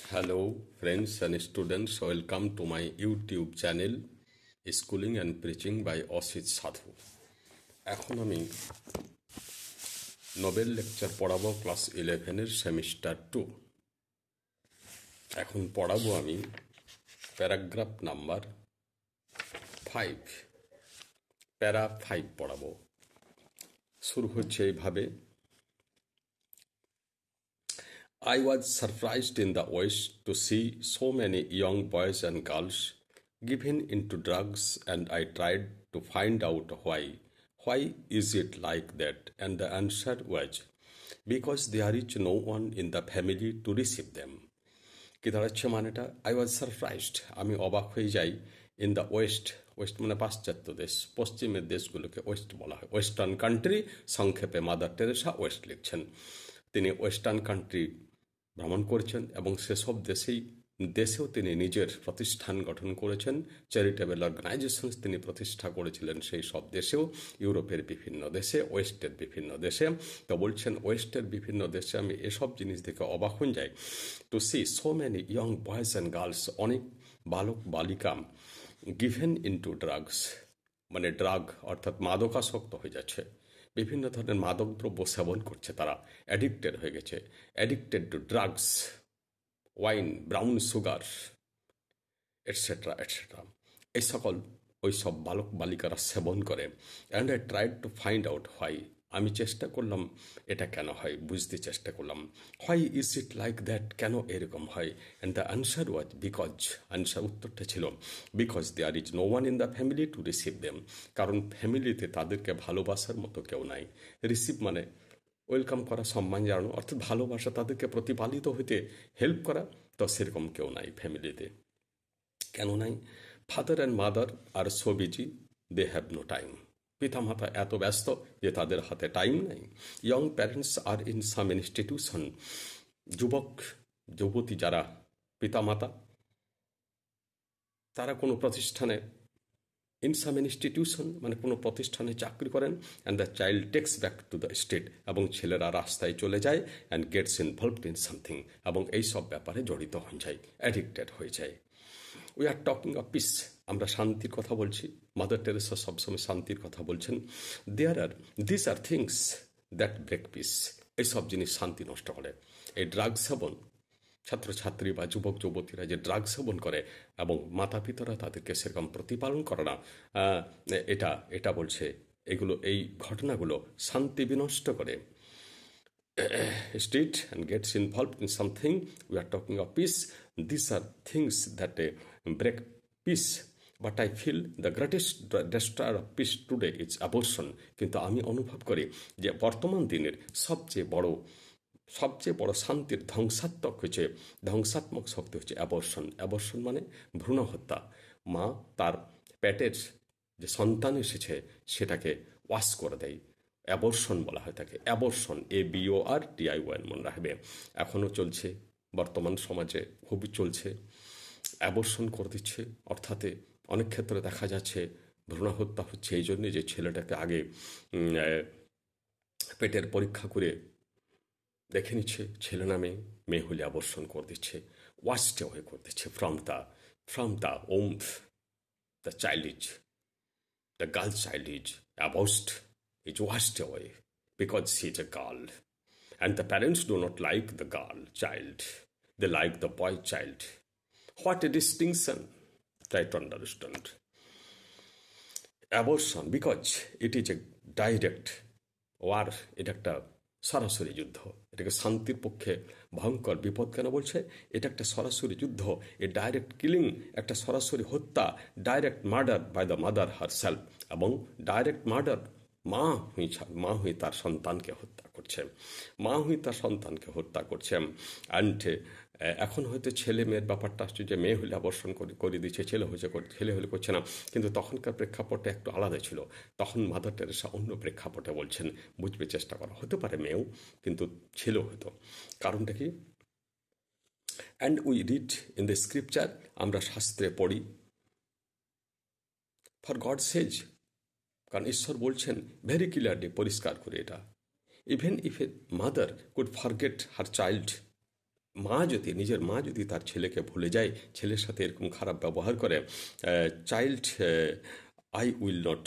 Hello, friends and students. Welcome to my YouTube channel, Schooling and Preaching by Asit সাধু। এখন আমি Nobel lecture পড়াবো class 11-এর semester 2। এখন পড়াবো আমি প্যারাগ্রাফ নাম্বার 5, প্যারা 5 পড়াবো। শুরু হচ্ছে এইভাবে। I was surprised in the West to see so many young boys and girls given into drugs, and I tried to find out why. Why is it like that? And the answer was, because there is no one in the family to receive them. কি দাঁড়াচ্ছে মানেটা? I was surprised, আমি অবাক হয়ে যাই। In the West, West মানে পাশ্চাত্য দেশ, পশ্চিমের দেশগুলোকে ওয়েস্ট বলা হয়। ওয়েস্টার্ন কান্ট্রি, সংক্ষেপে মাদার টেরেসা ওয়েস্ট লিখছেন। তিনি ওয়েস্টার্ন কান্ট্রি ভ্রমণ করেছেন এবং সেসব দেশেও তিনি নিজের প্রতিষ্ঠান গঠন করেছেন। চ্যারিটেবল অর্গানাইজেশন তিনি প্রতিষ্ঠা করেছিলেন সেই সব দেশেও, ইউরোপের বিভিন্ন দেশে, ওয়েস্টের বিভিন্ন দেশে। তো বলছেন ওয়েস্টের বিভিন্ন দেশে আমি এসব জিনিস দেখে অবাক হয়ে যাই। To see so many young boys and girls, অনেক বালক বালিকা গিভেন ইনটু ড্রাগস, মানে ড্রাগ অর্থাৎ মাদকাসক্ত হয়ে যাচ্ছে, বিভিন্ন ধরনের মাদক দ্রব্য সেবন করছে, তারা অ্যাডিক্টেড হয়ে গেছে। Addicted to drugs, wine, brown sugar, etcetera etcetera, এই সকল ওই সব বালক বালিকারা সেবন করে। And I tried to find out why, আমি চেষ্টা করলাম এটা কেন হয়, বুঝতে চেষ্টা করলাম। Why is it like that, কেন এরকম হয়? And the answer was because, উত্তরটা ছিল because there is no one in the family to receive them, কারণ ফ্যামিলিতে তাদেরকে ভালোবাসার মতো কেউ নাই। রিসিভ মানে ওয়েলকাম করা, সম্মান জানানো, অর্থাৎ ভালোবাসা, তাদেরকে প্রতিপালিত হইতে হেল্প করা, তো সেরকম কেউ নাই ফ্যামিলিতে। কেন নাই? Father and mother are so busy, they have no time, পিতামাতা এত ব্যস্ত যে তাদের হাতে টাইম নেই। Young parents are in some institution, যুবক যুবতী যারা পিতামাতা, তারা কোনো প্রতিষ্ঠানে, ইন সাম ইনস্টিটিউশন মানে কোনো প্রতিষ্ঠানে চাকরি করেন। And the child takes back to the state, এবং ছেলেরা রাস্তায় চলে যায়। And gets involved in something, এবং এই সব ব্যাপারে জড়িত হয়ে যায়, অ্যাডিক্টেড হয়ে যায়। We are talking of piece, আমরা শান্তির কথা বলছি। মাদার টেরেসা সবসময় শান্তির কথা বলছেন। This are things that break peace, এইসব জিনিস শান্তি নষ্ট করে। এই ড্রাগ সেবন, ছাত্রছাত্রী বা যুবক যুবতীরা যে ড্রাগ সেবন করে এবং মাতা পিতারা তাদেরকে সেরকম প্রতিপালন করে না, এটা বলছে এগুলো, এই ঘটনাগুলো শান্তি বিনষ্ট করে। State and gets involved in something. We are talking of peace. These are things that break peace. But I feel the greatest destroyer of peace today is abortion. কিন্তু আমি অনুভব করি যে বর্তমান দিনের সবচেয়ে বড় শান্তির ধ্বংসাত্মক শক্তি হচ্ছে অ্যাবর্শন। অ্যাবর্শন মানে ভ্রূণ হত্যা। মা তার পেটের যে সন্তান এসেছে সেটাকে ওয়াশ করে দেয়, অ্যাবর্শন বলা হয় তাকে। অ্যাবর্শন, ABORTION, মনে রাখবে। এখনও চলছে, বর্তমান সমাজে খুবই চলছে। অ্যাবর্শন করে দিচ্ছে, অর্থাৎ অনেক ক্ষেত্রে দেখা যাচ্ছে ভ্রূণ হত্যা হচ্ছে এই জন্যে যে ছেলেটাকে আগে পেটের পরীক্ষা করে দেখে নিচ্ছে ছেলে না মেয়ে, মেয়ে হলে অ্যাবর্শন করে দিচ্ছে, ওয়াস্ট অ্যাওয়ে করে দিচ্ছে from the womb, the child is, the girl child is aborted, is washed away because she is a girl, and the parents do not like the girl child, they like the boy child. What a distinction! Try to understand. Abortion, because it is a direct war, এটা একটা সরাসরি যুদ্ধ। এটাকে শান্তির পক্ষে ভয়ঙ্কর বিপদ কেন বলছে? এটা একটা সরাসরি যুদ্ধ, এ ডাইরেক্ট কিলিং, একটা সরাসরি হত্যা, direct murder by the mother herself, এবং ডাইরেক্ট মার্ডার, মা হয়ে তার সন্তানকে হত্যা করছে। অ্যান্ড এখন হয়তো ছেলে মেয়ের ব্যাপারটা আসছে যে মেয়ে হলে অবর্ষণ করে দিচ্ছে, ছেলে হলে করছে না, কিন্তু তখনকার প্রেক্ষাপটটা একটু আলাদা ছিল। তখন মাদার টেরেসা অন্য প্রেক্ষাপটে বলছেন, বুঝবে চেষ্টা করা, হতে পারে মেয়েও, কিন্তু ছেলেও হতো। কারণটা কি? And we read in the scripture, আমরা শাস্ত্রে পড়ি, ফর গড সেজ, কারণ ঈশ্বর বলছেন ভেরি ক্লিয়ারলি, পরিষ্কার করে এটা, even if a mother could forget her child নিজের মা যদি তার ছেলেকে ভুলে যায়, ছেলের সাথে এরকম খারাপ ব্যবহার করে, child, I will not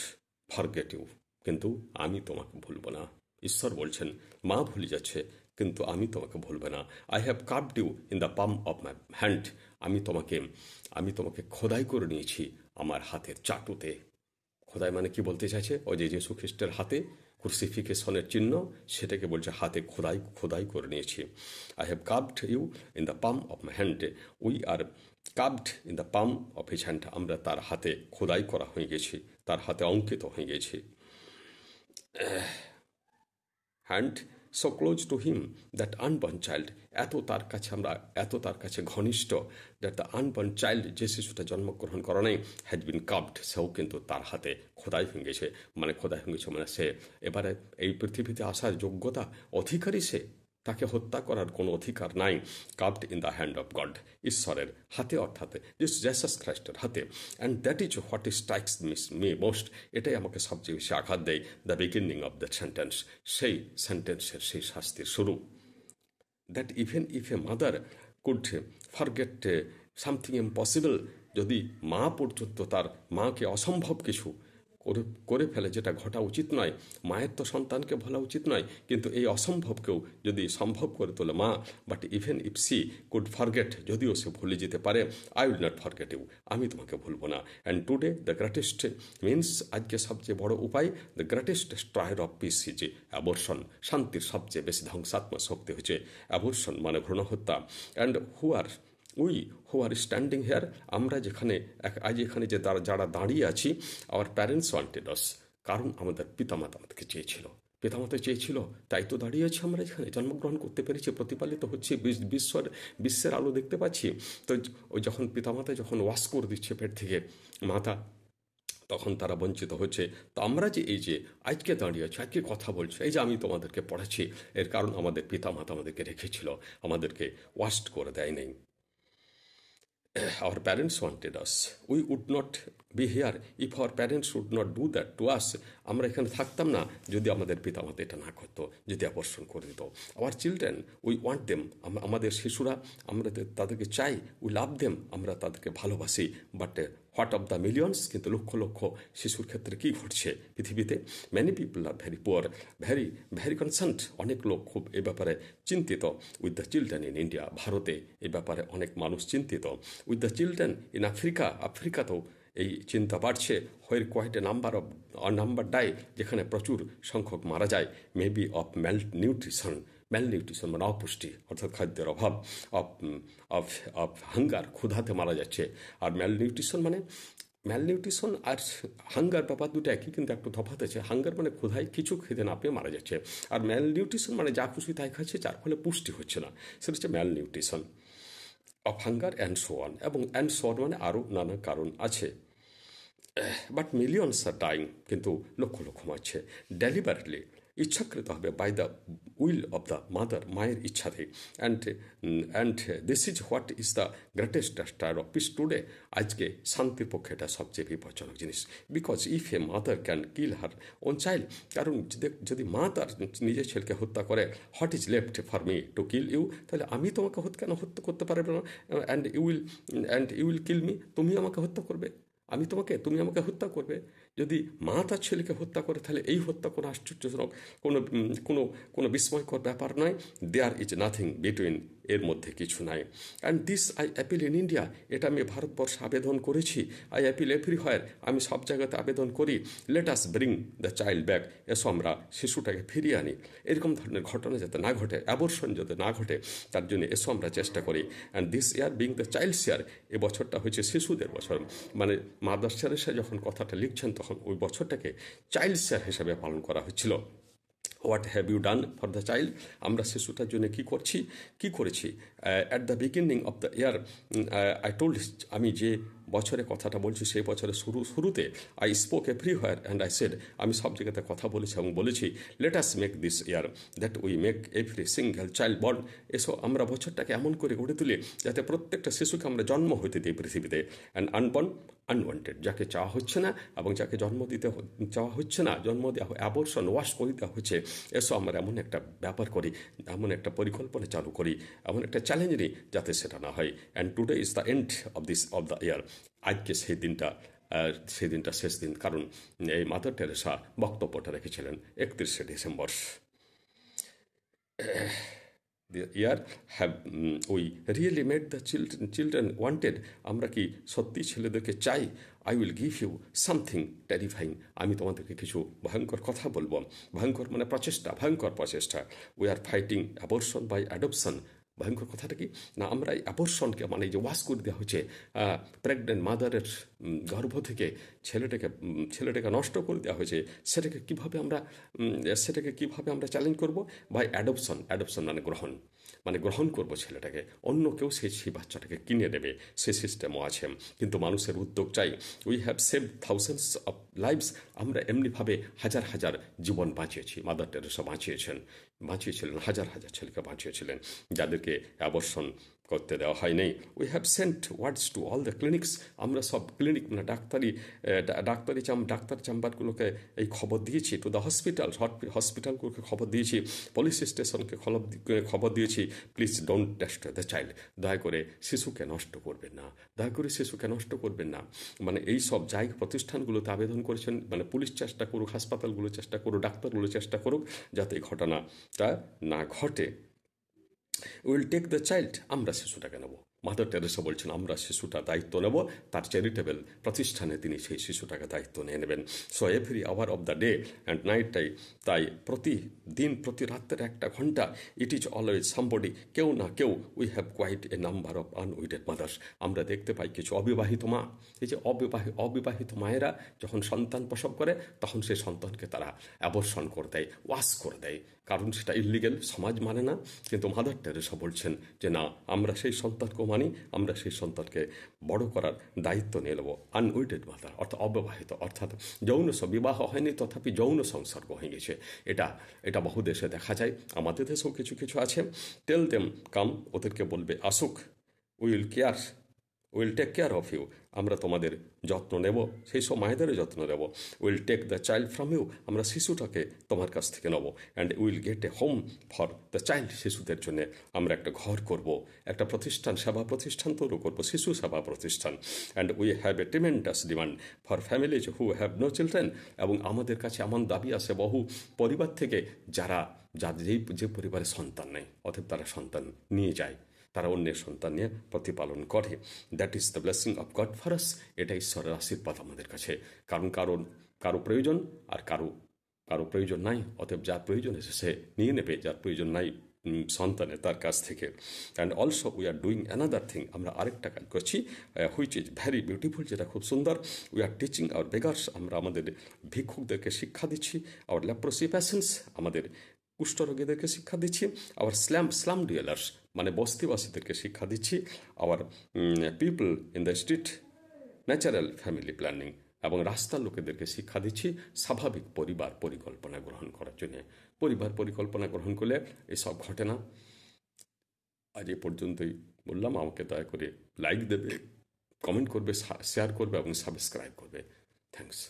forget you, কিন্তু আমি তোমাকে ভুলবো না। ঈশ্বর বলছেন মা ভুলে যাচ্ছে কিন্তু আমি তোমাকে ভুলবো না। I have carved you in the palm of my hand, আমি তোমাকে খোদাই করে নিয়েছি আমার হাতের চাটুতে। খোদাই মানে কি বলতে চাইছে? ওই যে যীশু খ্রিস্টের হাতে ক্রুসিফিকেশনের চিহ্ন, সেটাকে বলছে হাতে খোদাই খোদাই করে নিয়েছি। I have carved you in the palm of my hand, we are carved in the palm of his hand, আমরা তার হাতে খোদাই করা হয়ে গেছি, তার হাতে অঙ্কিত হয়ে গেছি। Hand so close to him that unborn child, এত তার কাছে ঘনিষ্ঠ, দ্যাট দ্য আনবর্ন চাইল্ড, যে শিশুটা জন্মগ্রহণ করা নাই, হ্যাজ বিন কাভড, সেও কিন্তু তার হাতে খোদাই হয়ে গেছে। মানে খোদাই হয়ে গেছে মানে সে এবারে এই পৃথিবীতে আসার যোগ্যতা, অধিকারী সে, তাকে হত্যা করার কোনো অধিকার নাই। Carved in the hand of God, ঈশ্বরের হাতে, অর্থাৎ জিসাস খ্রাইস্টের হাতে। And that is what strikes me most, এটাই আমাকে সবচেয়ে বেশি আঘাত দেয়। The beginning of the sentence, সেই সেন্টেন্সের সেই শাস্তির শুরু। That even if a mother could forget something impossible, যদি মা পর্যন্ত তার মাকে অসম্ভব কিছু করে ফেলে, যেটা ঘটা উচিত নয়, মায়ের তো সন্তানকে ভোলা উচিত নয়, কিন্তু এই অসম্ভবকেও যদি সম্ভব করে তোলে মা, but even if she could forget, যদিও সে ভুলে যেতে পারে, I will not forget you, আমি তোমাকে ভুলবো না। And today the greatest means, আজকে সবচেয়ে বড় উপায়, the greatest destroyer of peace is abortion, শান্তির সবচেয়ে বেশি ধ্বংসাত্মক শক্তি হচ্ছে অ্যাবর্শন, মানে ভ্রূণ হত্যা। And we who are standing here, আমরা যেখানে আজ এখানে যে যারা দাঁড়িয়ে আছি, আওয়ার প্যারেন্টস ওয়ান্টেড আস, কারণ আমাদের পিতামাতা আমাদেরকে পিতামাতা চেয়েছিল, তাই তো দাঁড়িয়ে আছি আমরা এখানে, জন্মগ্রহণ করতে পেরেছি, প্রতিপালিত হচ্ছে, বিশ্বের আলো দেখতে পাচ্ছি। তো ওই যখন পিতামাতা যখন ওয়াশ করে দিচ্ছে পেট থেকে মাতা, তখন তারা বঞ্চিত হচ্ছে। তো আমরা যে এই যে আজকে দাঁড়িয়ে আছি, আজকে কথা বলছি, এই যে আমি তোমাদেরকে পড়াচ্ছি, এর কারণ আমাদের পিতামাতা আমাদেরকে রেখেছিল, আমাদেরকে ওয়াশ করে দেয় নাই। Our parents wanted us. We would not be here if our parents would not do that to us. আমরা এখানে থাকতাম না যদি আমাদের পিতামাতা এটা না করতো, যদি অবর্ষণ করে দিত। Our children, we want them. আমাদের শিশুরা, আমরা তাদেরকে চাই। We love them, আমরা তাদেরকে ভালোবাসি। But what of the millions, কিন্তু লক্ষ লক্ষ শিশুর ক্ষেত্রে কী ঘটছে পৃথিবীতে? Many people are very poor, very very concerned, অনেক লোক খুব এ ব্যাপারে চিন্তিত। With the children in India, ভারতে এ ব্যাপারে অনেক মানুষ চিন্তিত। উইথ দ্য চিলড্রেন ইন আফ্রিকাতেও এই চিন্তা বাড়ছে। হোয়ার কোয়াইট এ নাম্বার ডাই, যেখানে প্রচুর সংখ্যক মারা যায়, মেবি অফ ম্যালনিউট্রিশন মানে অপুষ্টি, অর্থাৎ খাদ্যের অভাব, অফ হাঙ্গার, ক্ষুধাতে মারা যাচ্ছে। আর ম্যালনিউট্রিশন আর হাঙ্গার ব্যাপার দুটো একই, কিন্তু একটু তফাৎ আছে। হাঙ্গার মানে ক্ষুধায় কিছু খেতে না পেয়ে মারা যাচ্ছে, আর ম্যালনিউট্রিশন মানে যা খুশি তাই খাচ্ছে, যার ফলে পুষ্টি হচ্ছে না, সেটা হচ্ছে malnutrition of hunger and so on. এবং অ্যান্ড সো অন মানে আরও নানা কারণ আছে। বাট মিলিয়নস আর ডাইং, কিন্তু লক্ষ লক্ষ মারছে ডেলিবারেটলি, ইচ্ছাকৃতভাবে, by the will of the mother, মায়ের ইচ্ছাতে। And this is what is the greatest destroyer of peace today. আজকে শান্তির পক্ষে এটা সবচেয়ে বিপজ্জনক জিনিস। Because if a mother can kill her own child, কারণ যদি মা তার নিজের ছেলেকে হত্যা করে, what is left for me to kill you, তাহলে আমি তোমাকে কেন হত্যা করতে পারবে না? And you will kill me, তুমি আমাকে হত্যা করবে, তুমি আমাকে হত্যা করবে। যদি মা তার ছেলেকে হত্যা করে, তাহলে এই হত্যা কোনো আশ্চর্যজনক, কোনো বিস্ময়কর ব্যাপার নয়। দেয়ার ইজ নাথিং বিটুইন, এর মধ্যে কিছু নাই। And this I appeal in India, এটা আমি ভারতবর্ষে আবেদন করেছি। আই অ্যাপিল এভরিহোয়ার, আমি সব জায়গাতে আবেদন করি। Let us bring the child back, এসো আমরা শিশুটাকে ফিরিয়ে আনি। এরকম ধরনের ঘটনা যাতে না ঘটে, অ্যাবর্শন যাতে না ঘটে, তার জন্য এসো আমরা চেষ্টা করি। And this year being the child's year, এ বছরটা হচ্ছে শিশুদের বছর। মানে মাদার টেরেসা যখন কথাটা লিখছেন, তখন ওই বছরটাকে চাইল্ডস ইয়ার হিসাবে পালন করা হচ্ছিল। What have you done for the child, আমরা শিশুটার জন্য কী করেছি? At the beginning of the year I told, আমি যে বছরে কথাটা বলছি, সেই বছরের শুরুতে I spoke everywhere and I said, আমি সব জায়গাতে কথা বলেছি এবং বলেছি, let us make this year that we make every single child born. এসো আমরা বছরটাকে এমন করে গড়ে তুলি যাতে প্রত্যেকটা শিশুকে আমরা জন্ম হইতে দিই পৃথিবীতে, অ্যান্ড আনবর্ন আনওয়ান্টেড, যাকে চাওয়া হচ্ছে না এবং যাকে জন্ম দিতে চাওয়া হচ্ছে না, জন্ম দেওয়া অ্যাবর্শন ওয়াশ করে দেওয়া হচ্ছে। এসো আমরা এমন একটা ব্যাপার করি, এমন একটা পরিকল্পনা চালু করি, এমন একটা চ্যালেঞ্জ নিই যাতে সেটা না হয়। And today is the end of the ইয়ার। আজকে সেই দিনটা শেষ দিন, কারণ এই মাদার টেরেসা বক্তব্যটা রেখেছিলেন 31শে December. the year have we really made the children wanted, আমরা কি সত্যি ছেলেদেরকে চাই? I will give you something terrifying, আমি তোমাদেরকে কিছু ভয়ঙ্কর কথা বলবো। ভয়ঙ্কর মানে প্রচেষ্টা, ভয়ঙ্কর প্রচেষ্টা। We are fighting abortion by adoption. ভয়ঙ্কর কথাটা কি না, আমরা এই অ্যাবর্শনকে মানে যে ওয়াশ করে দেওয়া হচ্ছে, প্রেগনেন্ট মাদারের গর্ভ থেকে ছেলেটাকে নষ্ট করে দেওয়া হয়েছে, সেটাকে কিভাবে আমরা চ্যালেঞ্জ করব? বাই অ্যাডপশন মানে গ্রহণ করব ছেলেটাকে, অন্য কেউ সেই বাচ্চাটাকে কিনে নেবে, সে সিস্টেমও আছে। কিন্তু মানুষের উদ্যোগ চাই। We have save thousands of lives, আমরা এমনিভাবে হাজার হাজার জীবন বাঁচিয়েছি। মাদার টেরেসা বাঁচিয়েছিলেন হাজার হাজার ছেলেকে বাঁচিয়েছিলেন, যাদেরকে অ্যাবর্শন করতে দেওয়া হয়নি। We have Saint words to all the clinics, আমরা সব ক্লিনিক মানে ডাক্তার চেম্বারগুলোকে এই খবর দিয়েছি, টু দ্য হসপিটালগুলোকে খবর দিয়েছি, পুলিশ স্টেশনকে খবর দিয়েছি, please don't destroy the child, দয়া করে শিশুকে নষ্ট করবেন না, দয়া করে শিশুকে নষ্ট করবেন না। মানে এই সব জায়গা প্রতিষ্ঠানগুলোতে আবেদন করেছেন, মানে পুলিশ চেষ্টা করুক, হাসপাতালগুলো চেষ্টা করুক, ডাক্তারগুলো চেষ্টা করুক যাতে এই ঘটনাটা না ঘটে। উইল টেক দ্য চাইল্ড, আমরা শিশুটাকে নেব। মাদার টেরেসা বলছেন আমরা শিশুটা দায়িত্ব নেব, তার চ্যারিটেবল প্রতিষ্ঠানে তিনি সেই শিশুটাকে দায়িত্ব নিয়ে নেবেন। So every hour of the day and nighttime, তাই প্রতিদিন প্রতি রাত্রের 1 ঘন্টা, ইট ইজ অলওয়েজ সামবডি, কেউ না কেউ, we have quite a number of unwedded mothers, আমরা দেখতে পাই কিছু অবিবাহিত মা। এই যে অবিবাহিত মায়েরা যখন সন্তান প্রসব করে তখন সেই সন্তানকে তারা অ্যাবর্শন করে দেয়, ওয়াশ করে দেয়, কারণ সেটা ইলিগেল, সমাজ মানে না। কিন্তু মাদার টেরেসা বলছেন যে না, আমরা সেই সন্তানকেও মানি, আমরা সেই সন্তানকে বড় করার দায়িত্ব নিয়ে নেব। আনউইডেড মাদার অর্থাৎ অবিবাহিত, অর্থাৎ বিবাহ হয়নি তথাপি যৌন সংসর্গ হয়ে গেছে। এটা বহু দেশে দেখা যায়, আমাদের দেশেও কিছু কিছু আছে। টেল দেম কাম, ওদেরকে বলবে আসুক, will take care of you, আমরা তোমাদের যত্ন নেব, সেই সব মায়েদেরও যত্ন নেব। Will take the child from you, আমরা শিশুটাকে তোমার কাছ থেকে নেব। And will get a home for the child, শিশুদের জন্য আমরা একটা ঘর করব, একটা প্রতিষ্ঠান, সেবা প্রতিষ্ঠান তৈরি করবো, শিশু সেবা প্রতিষ্ঠান। And we have a tremendous demand for families who have no children, এবং আমাদের কাছে এমন দাবি আছে বহু পরিবার থেকে যে পরিবারে সন্তান নেই, অতএব তারা সন্তান নিয়ে যায়, তারা অন্যের সন্তান নিয়ে প্রতিপালন করে। That is the blessing of god for us, এটা ঈশ্বরের আশীর্বাদ আমাদের কাছে। কারো প্রয়োজন আর কারো প্রয়োজন নাই, অতএব যার প্রয়োজন এসে সে নিয়ে নেবে, যার প্রয়োজন নাই সন্তানের তার কাছ থেকে। And also we are doing another thing, আমরা আরেকটা কাজ করছি, হুইচ ইজ ভ্যারি বিউটিফুল, যেটা খুব সুন্দর। We are teaching our beggars, আমরা আমাদের ভিক্ষুকদেরকে শিক্ষা দিচ্ছি। আওয়ার লেপ্রোসি প্যাশেন্টস, আমাদের কুষ্ঠরোগীদেরকে শিক্ষা দিচ্ছি। আওয়ার স্লাম ডিওলার্স, মানে বস্তিবাসীদেরকে শিক্ষা দিচ্ছি। Hour people in the street natural family planning, এবং রাস্তার লোকেদেরকে শিক্ষা দিচ্ছি স্বাভাবিক পরিবার পরিকল্পনা গ্রহণ করার জন্য। পরিবার পরিকল্পনা গ্রহণ করলে এসব ঘটে না। আজ এ পর্যন্তই বললাম, আমাকে দয়া করে লাইক দেবে, কমেন্ট করবে, শেয়ার করবে এবং সাবস্ক্রাইব করবে। থ্যাংকস।